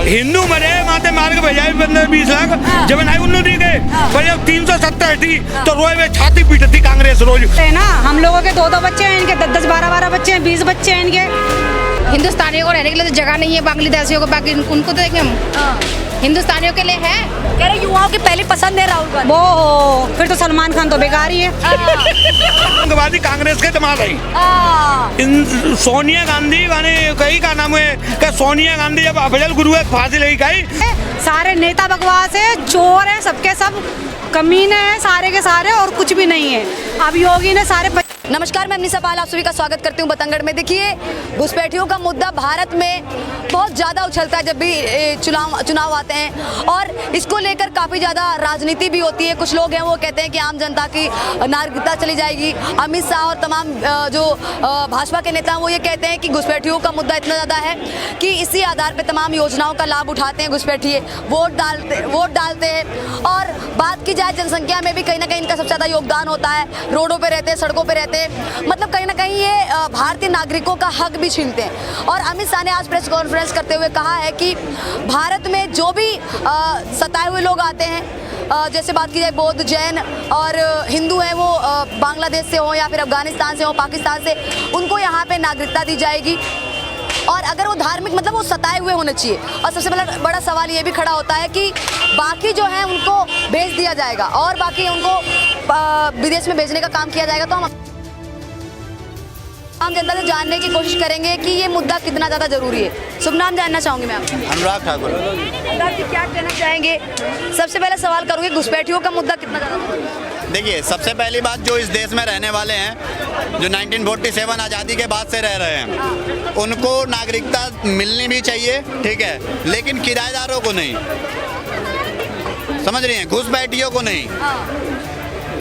हिंदू मरे माते मार के भेजा 15-20 लाख जब आई उन्होंने दी गए पर जब 370 थी तो रोए में छाती पीटती कांग्रेस रोज है ना। हम लोगों के 2-2 बच्चे हैं, इनके 10-10 12-12 बच्चे हैं, 20 बच्चे हैं इनके। हिंदुस्तानियों को रहने के लिए तो जगह नहीं है, बांग्लादेशियों को बाकी उनको तो देखें हम। हिंदुस्तानियों के लिए है। कह रहे युवाओं की पहली पसंद है राहुल गांधी। वो फिर तो सलमान खान तो बेकार ही है। आतंकवादी कांग्रेस के दिमाग आई सोनिया गांधी माने कही का नाम है कि सोनिया गांधी जब अफजल गुरु है फांसी लगी कही। सारे नेता बकवास है, चोर है, सबके सब कमीने हैं सारे के सारे, और कुछ भी नहीं है। अब योगी ने सारे नमस्कार, मैं अमनीसा पाल आप सभी का स्वागत करती हूँ बतंगड़ में। देखिए, घुसपैठियों का मुद्दा भारत में बहुत ज़्यादा उछलता है जब भी चुनाव आते हैं, और इसको लेकर काफ़ी ज़्यादा राजनीति भी होती है। कुछ लोग हैं वो कहते हैं कि आम जनता की नागरिकता चली जाएगी। अमित शाह और तमाम जो भाजपा के नेता हैं वो ये कहते हैं कि घुसपैठियों का मुद्दा इतना ज़्यादा है कि इसी आधार पर तमाम योजनाओं का लाभ उठाते हैं घुसपैठिए, वोट डालते हैं। और बात की जाए जनसंख्या में भी कहीं ना कहीं इनका सबसे ज़्यादा योगदान होता है। रोडों पर रहते हैं, सड़कों पर रहते हैं, मतलब कहीं ना कहीं ये भारतीय नागरिकों का हक भी छीनते हैं। और अमित शाह ने आज प्रेस कॉन्फ्रेंस करते हुए कहा है कि भारत में जो भी सताए हुए लोग आते हैं, जैसे बात की जाए बौद्ध, जैन और हिंदू हैं, वो बांग्लादेश से हो या फिर अफगानिस्तान से हो, पाकिस्तान से, उनको यहाँ पे नागरिकता दी जाएगी। और अगर वो धार्मिक मतलब वो सताए हुए होने चाहिए। और सबसे बड़ा सवाल ये भी खड़ा होता है कि बाकी जो है उनको भेज दिया जाएगा और बाकी उनको विदेश में भेजने का काम किया जाएगा। तो हम आम जनता से जानने की कोशिश करेंगे कि ये मुद्दा कितना ज़्यादा जरूरी है। शुभ नाम जानना चाहूँगी मैं आपका। अनुराग ठाकुर। अनुराग जी, क्या कहना चाहेंगे? सबसे पहले सवाल करूँगी, घुसपैठियों का मुद्दा कितना ज़्यादा जरूरी है? देखिए, सबसे पहली बात, जो इस देश में रहने वाले हैं, जो 1947 आज़ादी के बाद से रह रहे हैं, उनको नागरिकता मिलनी भी चाहिए, ठीक है, लेकिन किराएदारों को नहीं, समझ रही हैं, घुसपैठियों को नहीं।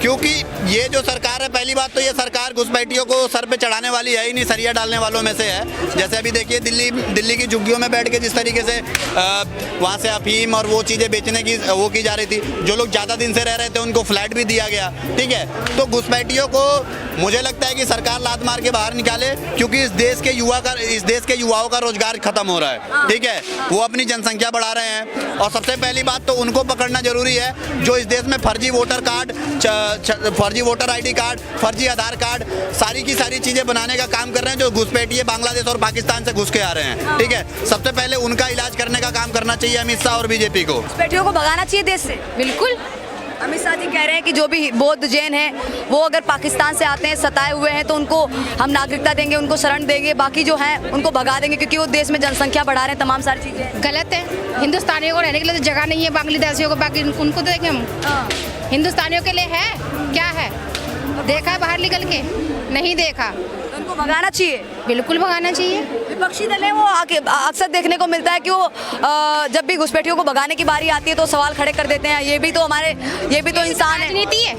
क्योंकि ये जो सरकार है, पहली बात तो ये सरकार घुसपैठियों को सर पे चढ़ाने वाली है ही नहीं, सरिया डालने वालों में से है। जैसे अभी देखिए दिल्ली की झुग्गियों में बैठ के जिस तरीके से वहाँ से अफीम और वो चीज़ें बेचने की वो की जा रही थी, जो लोग ज़्यादा दिन से रह रहे थे उनको फ्लैट भी दिया गया, ठीक है। तो घुसपैठियों को मुझे लगता है कि सरकार लात मार के बाहर निकाले, क्योंकि इस देश के युवाओं का रोजगार खत्म हो रहा है, ठीक है। वो अपनी जनसंख्या बढ़ा रहे हैं, और सबसे पहली बात तो उनको पकड़ना जरूरी है जो इस देश में फर्जी वोटर कार्ड, फर्जी वोटर आईडी कार्ड, फर्जी आधार कार्ड, सारी की सारी चीजें बनाने का काम कर रहे हैं, जो घुसपैठिए बांग्लादेश और पाकिस्तान से घुस के आ रहे हैं, ठीक है। सबसे पहले उनका इलाज करने का काम करना चाहिए अमित शाह और बीजेपी को। घुसपैठियों को भगाना चाहिए देश से। बिल्कुल, अमित शाह जी कह रहे हैं कि जो भी बौद्ध, जैन हैं, वो अगर पाकिस्तान से आते हैं, सताए हुए हैं, तो उनको हम नागरिकता देंगे, उनको शरण देंगे, बाकी जो हैं उनको भगा देंगे, क्योंकि वो देश में जनसंख्या बढ़ा रहे हैं, तमाम सारी चीज़ें गलत है। हिंदुस्तानियों को रहने के लिए तो जगह नहीं है, बांग्लादेशियों को बाकी उनको तो देखें हम। हिंदुस्तानियों के लिए है, क्या है? देखा है बाहर निकल के? नहीं देखा। तो उनको भगाना चाहिए। बिल्कुल भगाना चाहिए। विपक्षी दल है वो अक्सर देखने को मिलता है कि वो जब भी घुसपैठियों को भगाने की बारी आती है तो सवाल खड़े कर देते हैं, ये भी तो इंसान है। राजनीति है,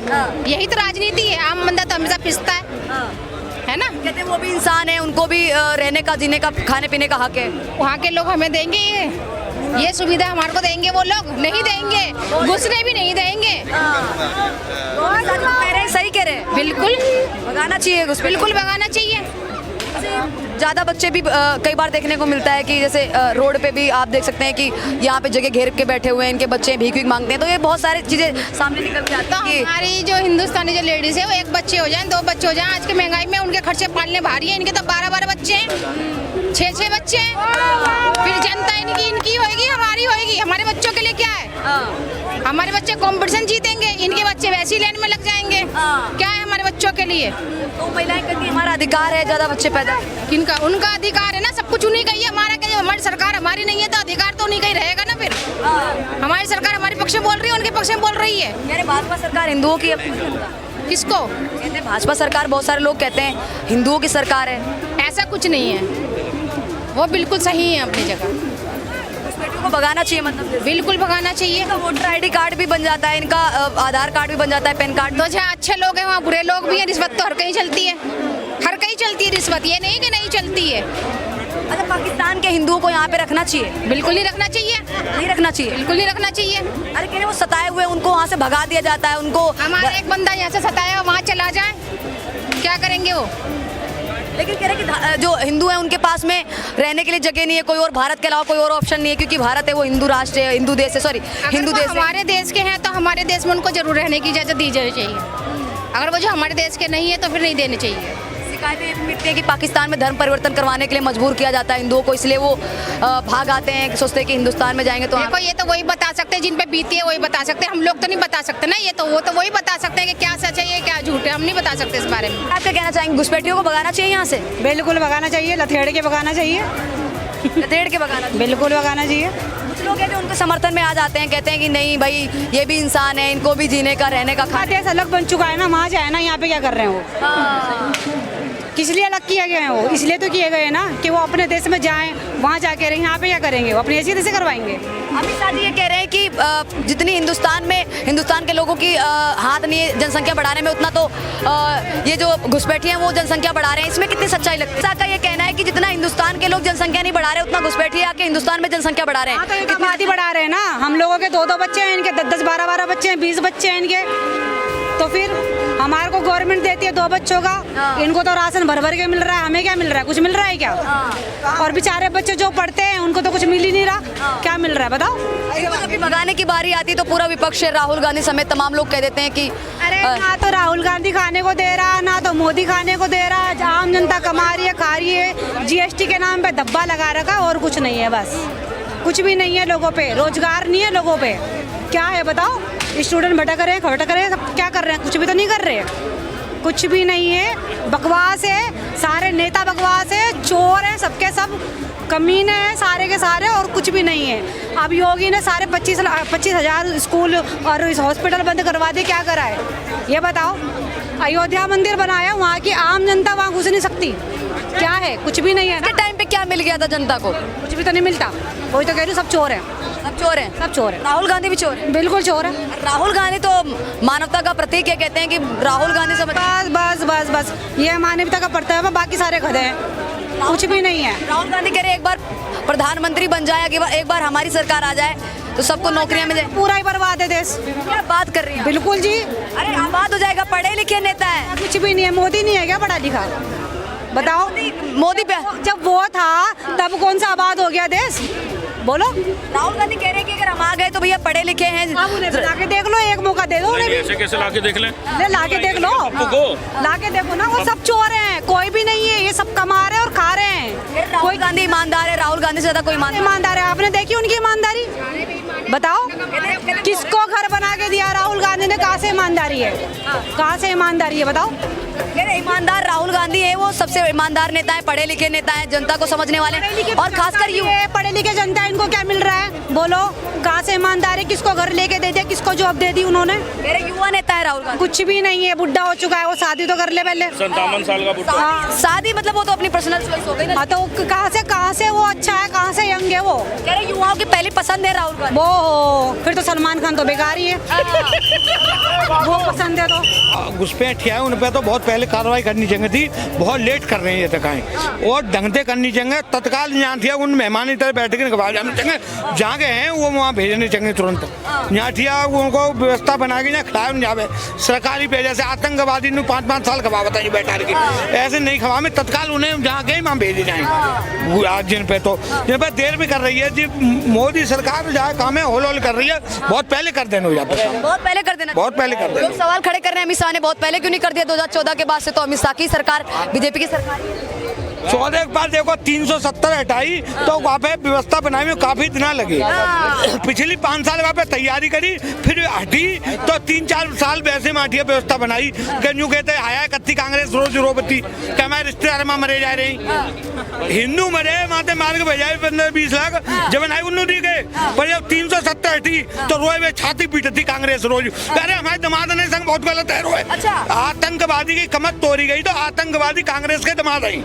यही तो राजनीति है। आम बंदा तो हमेशा पिसता है ना। कहते हैं वो भी इंसान है, उनको भी रहने का, जीने का, खाने पीने का हक है। वहाँ के लोग हमें देंगे ये सुविधा हमारे को देंगे? वो लोग नहीं देंगे, घुसने भी नहीं देंगे। सही कह रहे हैं। बिल्कुल भगाना चाहिए, बिल्कुल भगाना चाहिए। ज़्यादा बच्चे भी कई बार देखने को मिलता है कि जैसे रोड पे भी आप देख सकते हैं कि यहाँ पे जगह घेर के बैठे हुए हैं, इनके बच्चे भीख भीख मांगते हैं, तो ये बहुत सारी चीज़ें सामने निकल के आती हैं। हमारी जो हिंदुस्तानी जो लेडीज है वो एक बच्चे हो जाए, 2 बच्चे हो जाए, आज की महंगाई में उनके खर्चे पालने भारी है। इनके तो 12-12 बच्चे हैं, 6-6 बच्चे हैं। फिर जनता इनकी होगी, हमारी होगी। हमारे बच्चों के लिए क्या है? हमारे बच्चे कंपटीशन जीतेंगे, इनके बच्चे वैसी लाइन में लग जाएंगे। क्या है हमारे बच्चों के लिए? तो महिलाएं कहती हैं हमारा अधिकार है ज़्यादा बच्चे पैदा। किनका? उनका अधिकार है ना, सब कुछ उन्हीं का ही है। हमारा क्या? हमारी सरकार हमारी नहीं है तो अधिकार तो उन्हीं का ही रहेगा ना। फिर हमारी सरकार हमारे पक्ष में बोल रही है, उनके पक्ष में बोल रही है। यानी भाजपा सरकार हिंदुओं की है। किसको कहते हैं? भाजपा सरकार, बहुत सारे लोग कहते हैं हिंदुओं की सरकार है। ऐसा कुछ नहीं है, वो बिल्कुल सही है अपनी जगह। घुसपैठियों को भगाना चाहिए, मतलब बिल्कुल भगाना चाहिए। इनका वोटर आईडी कार्ड भी बन जाता है, इनका आधार कार्ड भी बन जाता है, पैन कार्ड। तो जहाँ अच्छे लोग हैं वहाँ बुरे लोग भी हैं। रिश्वत तो हर कहीं चलती है, हर कहीं चलती है रिश्वत, ये नहीं कि नहीं चलती है। अच्छा, पाकिस्तान के हिंदुओं को यहाँ पे रखना चाहिए? बिल्कुल नहीं रखना चाहिए, नहीं रखना चाहिए, बिल्कुल नहीं रखना चाहिए। अरे कह रहे वो सताए हुए, उनको वहाँ से भगा दिया जाता है। उनको हमारा एक बंदा यहाँ से सताया वहाँ चला जाए, क्या करेंगे वो? लेकिन कह रहे हैं कि जो हिंदू हैं उनके पास में रहने के लिए जगह नहीं है, कोई और भारत के अलावा कोई और ऑप्शन नहीं है, क्योंकि भारत है वो हिंदू राष्ट्र है, हिंदू देश है, सॉरी हिंदू देश है। हमारे देश के हैं तो हमारे देश में उनको जरूर रहने की इजाज़त दी जानी चाहिए। अगर वो जो हमारे देश के नहीं है तो फिर नहीं देनी चाहिए। शिकायतें ये भी मिलती है कि पाकिस्तान में धर्म परिवर्तन करवाने के लिए मजबूर किया जाता है हिंदुओं को, इसलिए वो भाग आते हैं, सोचते हैं कि हिंदुस्तान में जाएंगे तो देखो ये तो वही बता सकते हैं जिन पे बीती है, वही बता सकते हैं, हम लोग तो नहीं बता सकते ना। ये तो वो तो वही बता सकते हैं कि क्या सच है ये क्या झूठ है, हम नहीं बता सकते इस बारे में। आप क्या कहना चाहेंगे, घुसपैठियों को भगाना चाहिए यहाँ से? बिल्कुल भगाना चाहिए, लथेड़ के भगाना चाहिए, लथेड़ के भगाना चाहिए। बिल्कुल भगाना चाहिए। कुछ लोग हैं जो उनके समर्थन में आ जाते हैं, कहते हैं कि नहीं भाई ये भी इंसान है, इनको भी जीने का रहने का का देश अलग बन चुका है ना, वहाँ जाए ना, यहाँ पे क्या कर रहे हैं वो? किस लिए अलग किया गया है वो? इसलिए तो किए गए हैं ना कि वो अपने देश में जाएं, वहाँ जाके रहें। यहाँ पे क्या करेंगे? वो अपनी ऐसी कैसे करवाएंगे? अमित शाह जी ये कह रहे हैं कि जितनी हिंदुस्तान के लोगों की हाथ नहीं है जनसंख्या बढ़ाने में, उतना तो ये जो घुसपैठी हैं वो जनसंख्या बढ़ा रहे हैं। इसमें कितनी सच्चाई लगती है? शाह का ये कहना है कि जितना हिंदुस्तान के लोग जनसंख्या नहीं बढ़ा रहे, उतना घुसपैठी आके हिंदुस्तान में जनसंख्या बढ़ा रहे हैं। तो एक आबादी बढ़ा रहे हैं ना। हम लोगों के 2-2 बच्चे हैं, इनके 10-10, 12-12 बच्चे हैं, 20 बच्चे हैं इनके। तो फिर हमारे को गवर्नमेंट देती है 2 बच्चों का, इनको तो राशन भर भर के मिल रहा है, हमें क्या मिल रहा है? कुछ मिल रहा है क्या? और बेचारे बच्चे जो पढ़ते हैं उनको तो कुछ मिल ही नहीं रहा। क्या मिल रहा है बताओ? अभी भगाने की बारी आती तो पूरा विपक्ष राहुल गांधी समेत तमाम लोग कह देते हैं कि अरे ना तो राहुल गांधी खाने को दे रहा, ना तो मोदी खाने को दे रहा। आम जनता कमा रही है, खा रही है। जीएसटी के नाम पे धब्बा लगा रखा, और कुछ नहीं है। बस कुछ भी नहीं है लोगों पे, रोजगार नहीं है लोगों पे। क्या है बताओ? स्टूडेंट भटक रहे हैं, सब क्या कर रहे हैं? कुछ भी तो नहीं कर रहे, कुछ भी नहीं है। बकवास है, सारे नेता बकवास है, चोर हैं, सबके सब कमीने हैं सारे के सारे, और कुछ भी नहीं है। अब योगी ने सारे 25,000 स्कूल और इस हॉस्पिटल बंद करवा दिए। क्या करा है ये बताओ? अयोध्या मंदिर बनाया, वहाँ की आम जनता वहाँ घुस नहीं सकती। क्या है? कुछ भी नहीं है ना। टाइम पे क्या मिल गया था जनता को? कुछ भी तो नहीं मिलता। वही तो कह रही हूँ, सब चोर हैं, सब चोर हैं, सब चोर हैं। राहुल गांधी भी चोर है? बिल्कुल चोर है। राहुल गांधी तो मानवता का प्रतीक है, कहते हैं कि राहुल गांधी समझ। बस ये मानवता का पड़ता है, बाकी सारे खड़े हैं, कुछ भी नहीं है। राहुल गांधी कह रहे एक बार प्रधानमंत्री बन जाए, एक बार हमारी सरकार आ जाए तो सबको नौकरियां मिल जाए। पूरा ही बर्बाद है देश। क्या बात कर रही हैं? बिल्कुल जी। अरे आबाद हो जाएगा, पढ़े लिखे नेता है। कुछ भी नहीं है। मोदी नहीं है क्या पढ़ा लिखा? बताओ। मोदी पे जब वो था तब कौन सा आबाद हो गया देश? बोलो। राहुल गांधी कह रहे हैं कि अगर हम आ गए तो भैया पढ़े लिखे हैं, लाके देख लो, एक मौका दे दो उन्हें भी। ऐसे कैसे लाके देख लें? लाके देख लो, लाके देखो ना। वो सब चोर हैं, कोई भी नहीं है। ये सब कमा रहे हैं और खा रहे हैं। राहुल गांधी ईमानदार है, राहुल गांधी से ज्यादा कोई ईमानदार है? आपने देखी उनकी ईमानदारी? बताओ, किसको घर बना के दिया राहुल गांधी ने? कहाँ से ईमानदारी है? कहाँ से ईमानदारी है बताओ? ईमानदार राहुल गांधी है, वो सबसे ईमानदार नेता है, पढ़े लिखे नेता है, जनता को समझने वाले, और खासकर ये पढ़े लिखे जनता, इनको क्या मिल रहा है बोलो? कहाँ से ईमानदार है? किसको घर लेके दे दिया, किसको जॉब दे दी उन्होंने? युवा नेता है राहुल गांधी। कुछ भी नहीं है, बुढ़ा हो चुका है वो। शादी तो कर ले पहले। 57 साल का बुढ़ा। शादी मतलब वो तो अपनी पर्सनल चॉइस हो गई ना। तो कहाँ से वो अच्छा है, कहाँ से यंग है वो? कह रहे युवाओं की पहली पसंद है राहुल गांधी। वो फिर तो सलमान खान तो बेकार ही है। वो पसंद है तो। घुसपैठिया है, उन पे तो बहुत पहले कार्रवाई करनी चाहिए थी। बहुत लेट कर रहे हैं ये तकाएं, और ढंग से करनी चाहिए। तत्काल यहाँ थी उन मेहमानी तरह बैठ के जाने चाहिए। जहाँ गए हैं वो वहाँ भेजने चाहिए तुरंत। यहाँ थिया उनको व्यवस्था बना के यहाँ खिलाए नहीं जावे। सरकारी पे जैसे आतंकवादी ने 5-5 साल खवा बताइए बैठा के, ऐसे नहीं खवा में। तत्काल उन्हें जहाँ गए वहाँ भेजे जाएंगे। आज जिन पे देर भी कर रही है जी मोदी सरकार, जहाँ काम है होल कर रही है। बहुत पहले कर देना, बहुत पहले कर देना, बहुत पहले कर देना। लोग सवाल खड़े कर रहे हैं अमित शाह ने बहुत पहले क्यों नहीं कर दिया? 2014 के बाद से तो अमित शाह की सरकार, बीजेपी की सरकार। 14 के बाद देखो 370 हटाई तो वहाँ पे व्यवस्था बनाने में काफी दिन लगे। पिछली 5 साल वहाँ पे तैयारी करी, फिर हटी तो 3-4 साल वैसे में हटिया व्यवस्था बनाई। क्यों कहते आया कत्ती कांग्रेस रोज रोबती क्या हमारे रिश्तेदार में मरे जा रहे, हिंदू मरे माते मार के भेजा 15-20 लाख जब आई उन्नू दी गए। पर जब 370 हटी तो रोए में छाती पीटती कांग्रेस रोज। अरे हमारे दमाद ने संग बहुत गलत है रोए। आतंकवादी की कमर तोड़ी गई तो आतंकवादी कांग्रेस के दमाद आई।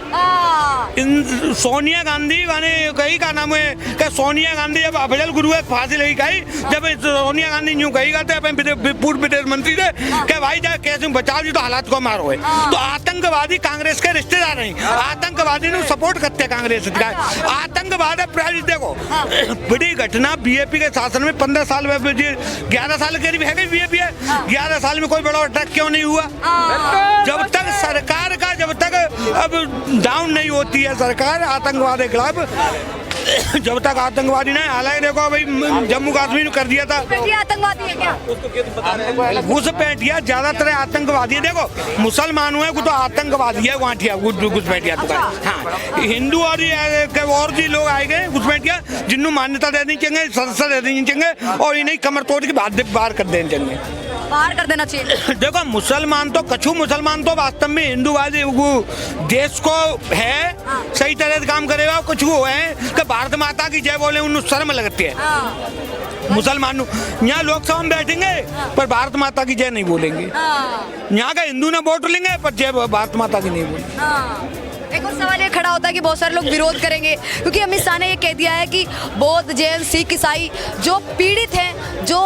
सोनिया गांधी माने कही का नाम है कि सोनिया गांधी जब अफजल गुरु है फांसी लगी कही, जब सोनिया गांधी यूं कही करते पूर्व विदेश मंत्री थे कि भाई जाए कैसे बचाओ जी तो हालात को मारो है। तो आतंकवादी कांग्रेस के रिश्तेदार नहीं, आतंकवादी ने सपोर्ट करते हैं कांग्रेस का। आतंकवाद है प्राइवेट। देखो बड़ी घटना बीजेपी के शासन में 15 साल में 11 साल करीब है गई बीजेपी है, 11 साल में कोई बड़ा अटैक क्यों नहीं हुआ? जब तक सरकार का जब तक अब डाउन नहीं होती है सरकार आतंकवाद के खिलाफ, जब तक आतंकवादी नहीं, हालांकि देखो भाई जम्मू कश्मीर कर दिया था आतंकवादी है क्या? घुसपैठिया ज्यादातर आतंकवादी है। देखो मुसलमान हुए तो आतंकवादी है वहाँ ठिया घुसपैठिया तो हाँ, हिंदू और भी लोग आए गए घुसपैठिया जिन्हों मान्यता देनी चाहिए, संसद दे देनी चाहिए और इन्हें कमर तोड़ के बाहर कर देनी चाहिए, बाहर कर देना चाहिए। देखो मुसलमान तो कछु मुसलमान तो वास्तव में हिंदूवादी देश को है सही तरह से काम करेगा, कुछ वो है कि भारत माता की जय बोले उन्हें शर्म लगती है। मुसलमान यहाँ लोकसभा में बैठेंगे पर भारत माता की जय नहीं बोलेंगे, यहाँ का हिंदू ने वोट लेंगे पर जय भारत माता की नहीं बोलेंगे। एक और सवाल ये खड़ा होता है कि बहुत सारे लोग विरोध करेंगे क्योंकि अमित शाह ने ये कह दिया है कि बौद्ध, जैन, सिख, ईसाई जो पीड़ित हैं, जो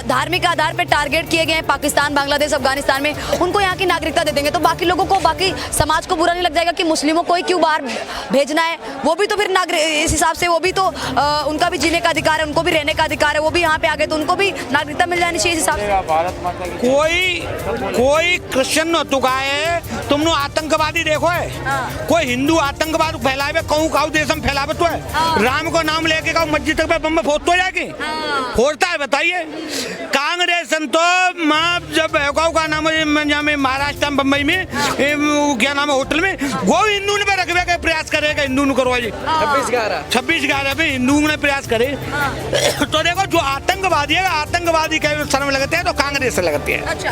धार्मिक आधार पर टारगेट किए गए हैं पाकिस्तान, बांग्लादेश, अफगानिस्तान में, उनको यहाँ की नागरिकता दे देंगे तो बाकी लोगों को, बाकी समाज को बुरा नहीं लग जाएगा कि मुस्लिमों को ही क्यों बाहर भेजना है? वो भी तो फिर इस हिसाब से वो भी तो उनका भी जीने का अधिकार है, उनको भी रहने का अधिकार है, वो भी यहाँ पे आ गए तो उनको भी नागरिकता मिल जानी चाहिए इस हिसाब से। कोई क्रिश्चियन न तुका है, तुमने आतंकवादी देखो है, कोई हिंदू आतंकवाद फैलावे कहूँ देश में फैलावे तो है, राम को नाम लेके कहूँ मस्जिद पे बम फोड़ तो जाके फोड़ता है? बताइए। कांग्रेस तो माँ जब का नाम है महाराष्ट्र में, बम्बई में क्या नाम है होटल में वो हिंदू ने रखने का प्रयास करेगा, हिंदू ने करवाइए 26/11 में हिंदू ने प्रयास करे। तो देखो जो आतंकवादी है आतंकवादी के शर्म लगते हैं तो कांग्रेस से लगती है।